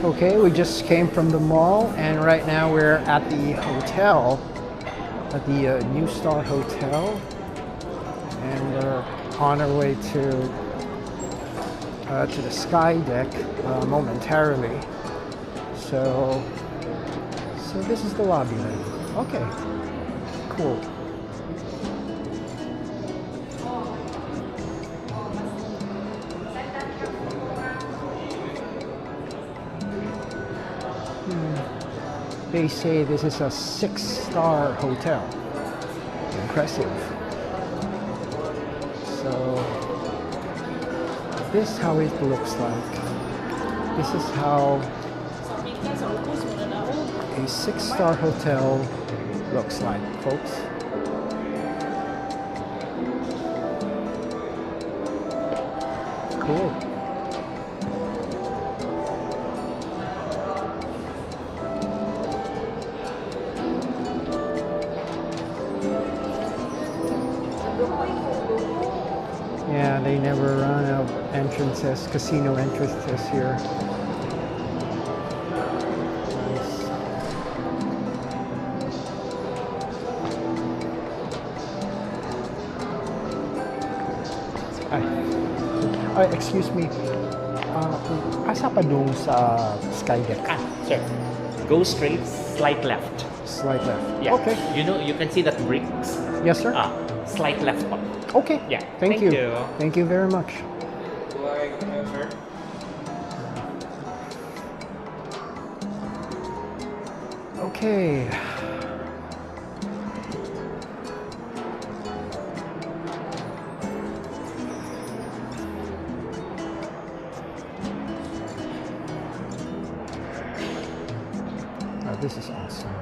Okay, we just came from the mall and right now we're at the hotel, at the NuStar Hotel, and we're on our way to the Skydeck momentarily. So this is the lobby then. Okay, cool. They say this is a 6-star hotel. Impressive. So this is how it looks like. This is how a 6-star hotel looks like, folks. Cool. Yeah, they never run out of entrances, casino entrances here. Nice. Excuse me. Asa pa doon sa Skydeck? Sure. Go straight, slight left. Slight left. Yeah. Okay. You know, you can see that bricks. Yes, sir. Slight left part. Okay. Yeah. Thank you. Thank you very much. Okay. This is awesome.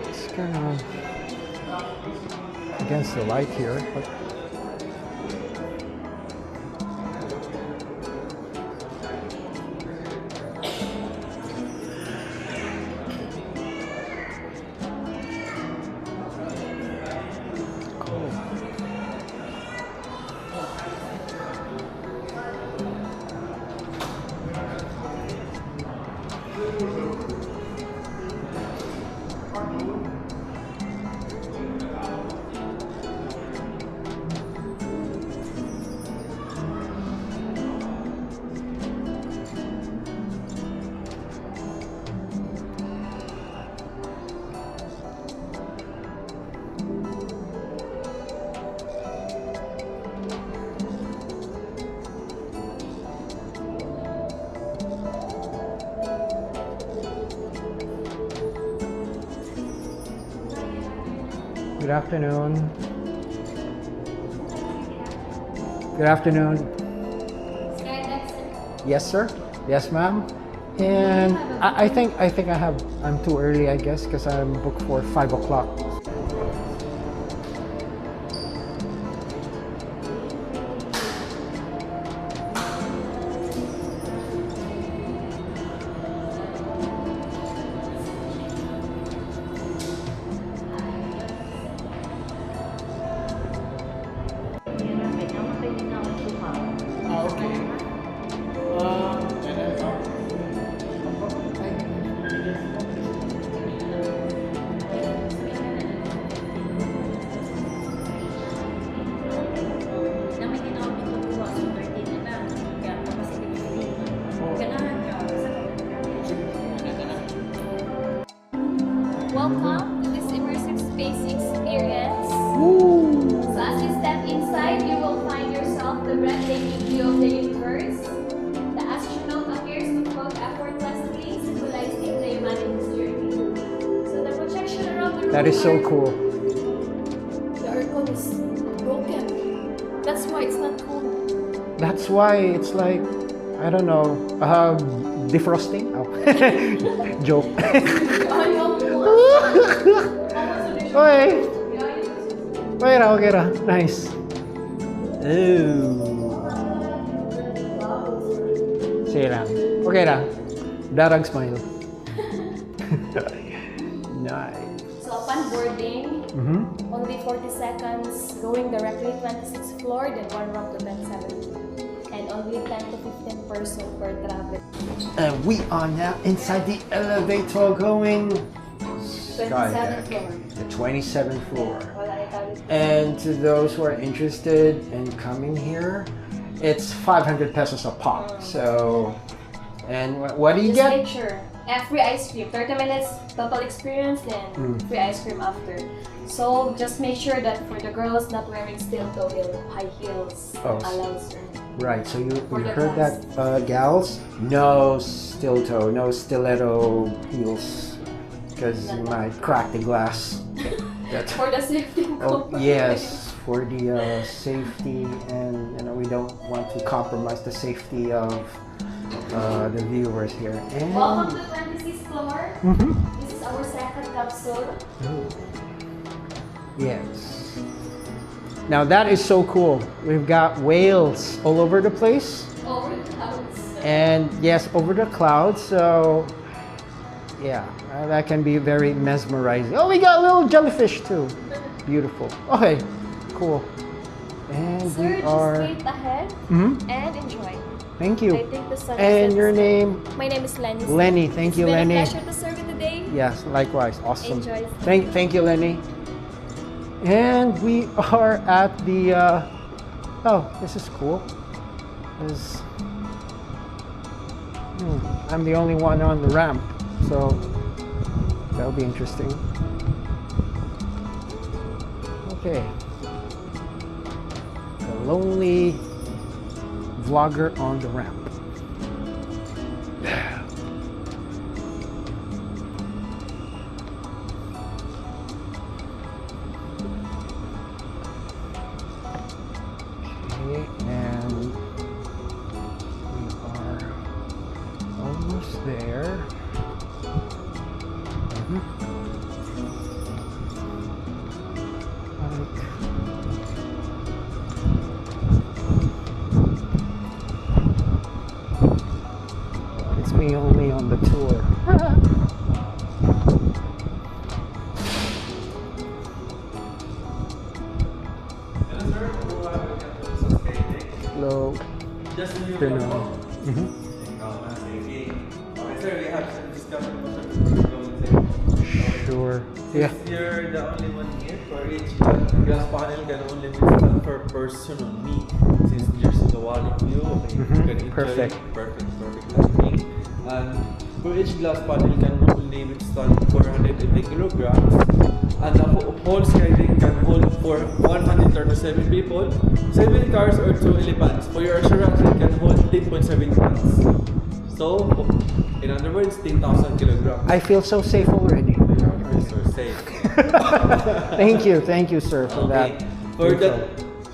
It's kind of against the light here, but good afternoon. Good afternoon. Yes, sir. Yes, ma'am. And I think I'm too early, I guess, because I'm booked for 5 o'clock. Welcome to this immersive space experience. So as you step inside, you will find yourself the breathtaking view of the universe. The astronaut appears to float effortlessly, symbolizing the humanity's journey. So the projection around the room. That is so cool. The aircon is broken. That's why it's not cool. That's why it's like, I don't know, defrosting? Oh. Joke. Okay. Okay ra. Nice. Ooh. Sige lang. Okay lang. Darag smile. Nice. So upon boarding, only 40 seconds, going directly 26th floor, then 1 ramp to 1070. And only 10 to 15 person per travel. And we are now inside the elevator going 27th floor. the 27th floor. Wala italit. And to those who are interested in coming here, it's 500 pesos a pop. So, and what do you Just get? make sure. Free ice cream. 30 minutes total experience, then free ice cream after. So just make sure that for the girls not wearing steel toe high heels allowed, sir. Right, so you For the heard that, gals? No steel toe, no stiletto heels, because you might crack the glass. That's, For the safety. yes, for the safety, and we don't want to compromise the safety of the viewers here. And Welcome to 26th floor. This is our second capsule. yes. Now that is so cool. We've got whales all over the place. Over the clouds. And yes, over the clouds. So yeah, that can be very mesmerizing. Oh, we got little jellyfish too. Beautiful. Okay, cool. And Sir, we just are. straight ahead and enjoy. Thank I you. think the sun And is your setting. name? My name is Lenny. Lenny. Thank you, It's been Lenny. a pleasure to serve you today. Yes, likewise. Awesome. Enjoy. Thank you, Lenny. And we are at the. Oh, this is cool. This, I'm the only one on the ramp, so that'll be interesting. Okay. The lonely vlogger on the ramp. Okay, and we are almost there. It's me only on the tour. Hello. Just in Good your now. phone. Okay, sir, we have some discussion. Sure. Yeah. You're the only one here for each glass panel can only be installed per person only. Since there's the wall view, okay, you can enjoy Perfect. Perfect lighting. And for each glass panel can only withstand 480 kilograms. And the whole Skydeck can hold for 137 people, 7 cars or 2 elephants. For your assurance, it can hold 10.7 tons. So, in other words, 10,000 kilograms. I feel so safe already. So safe. Thank you, sir, for Okay. that. For info. the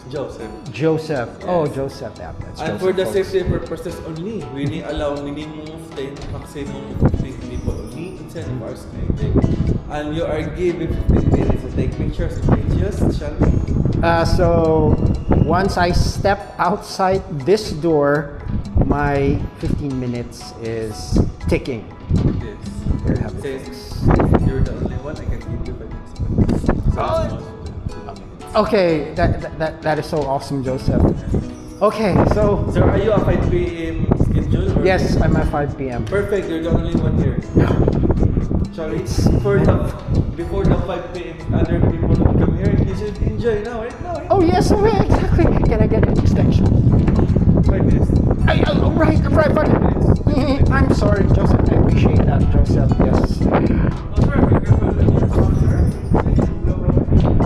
Joseph. Joseph. Oh, Yes. Joseph. Yeah, that's And Joseph, for the folks. safety purposes only, we need allow minimum of 10, maximum of 15 people only inside of our Skydeck. And you are given 15 minutes to take pictures and videos, shall we? So once I step outside this door, my 15 minutes is ticking. Yes. Here you have it. Since you're the only one, I can give you 5 minutes. So Oh. it's almost 2 minutes. Okay, that is so awesome, Joseph. Okay, so So are you a 5 p.m. schedule? Or yes, I'm at 5 p.m. Perfect, you're the only one here. Shall we? Before the 5 p.m. other people will come here, you should enjoy now, right? Now, right? Oh yes, okay, exactly. Can I get an extension? 5 minutes. Right. I'm sorry, Joseph. I appreciate that, Joseph. Yes. Oh, sir, you can put it in your phone, sir.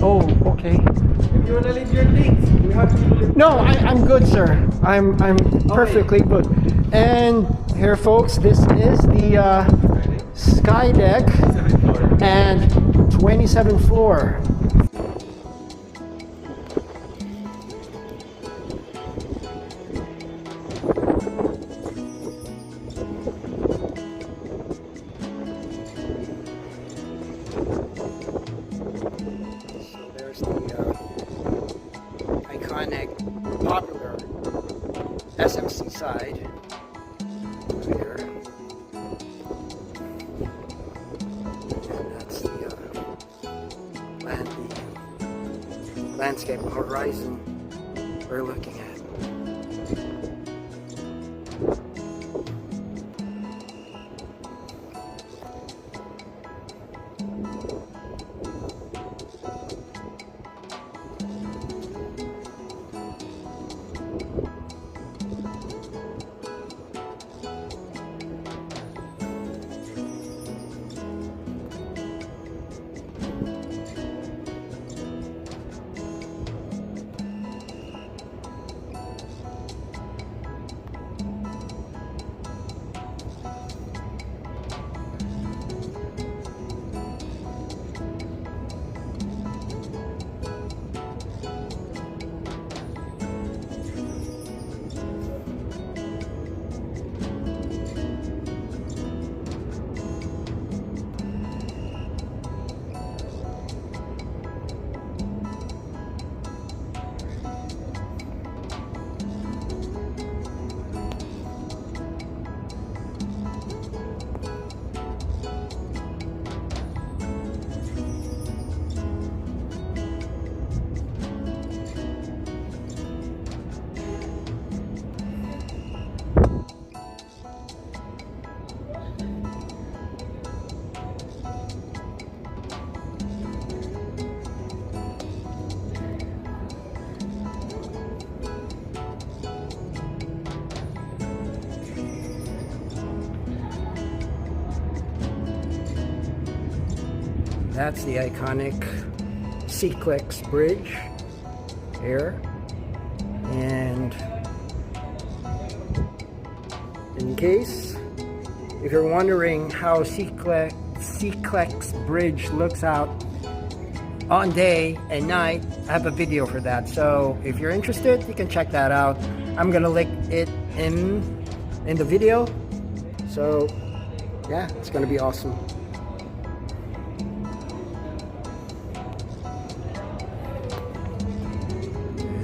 Oh, okay. If you wanna leave your things, we have to leave. No, I'm good, sir. I'm perfectly good. And here, folks, this is the Skydeck 7th floor. and 27th floor. So there's the iconic, popular SMC side here. And that's the landscape horizon we're looking at. That's the iconic CCLEX bridge here. And in case if you're wondering how CCLEX bridge looks out on day and night, I have a video for that. So if you're interested, you can check that out. I'm gonna link it in the video. So yeah, it's gonna be awesome.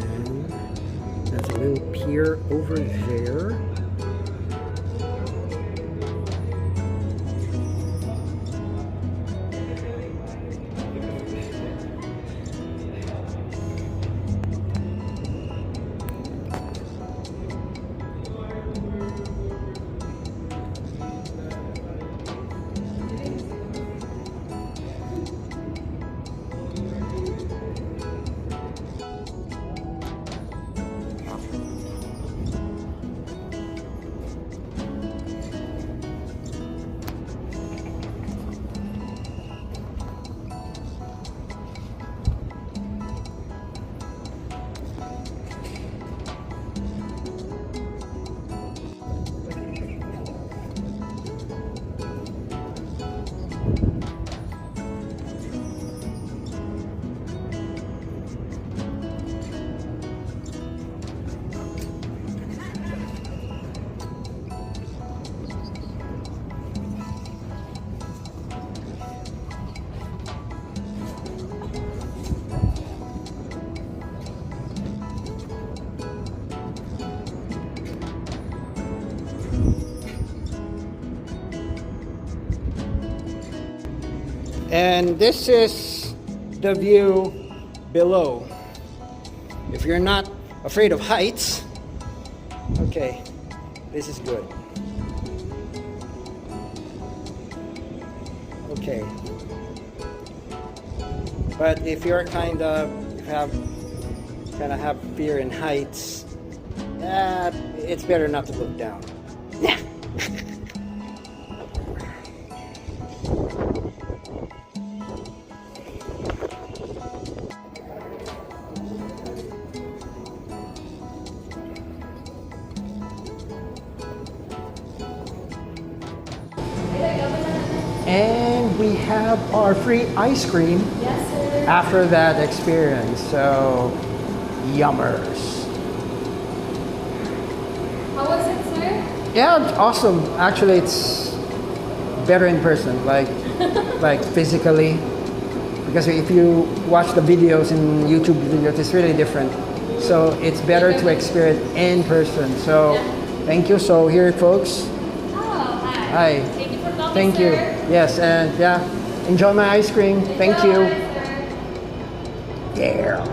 And there's a little pier over there. And this is the view below. If you're not afraid of heights, okay, this is good. Okay. But if you're kind of have fear in heights, it's better not to look down. Yeah. And we have our free ice cream after that experience. So, yummers. How was it, sir? Yeah, it's awesome. Actually, it's better in person, like physically. Because if you watch the videos in YouTube videos, it's really different. So it's better to experience in person. So, thank you. So here, folks. Oh, hi. Hi. Thank you for coming, Thank you. sir. Yes, and yeah, enjoy my ice cream. Thank you. Bye, sir. Yeah.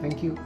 Thank you.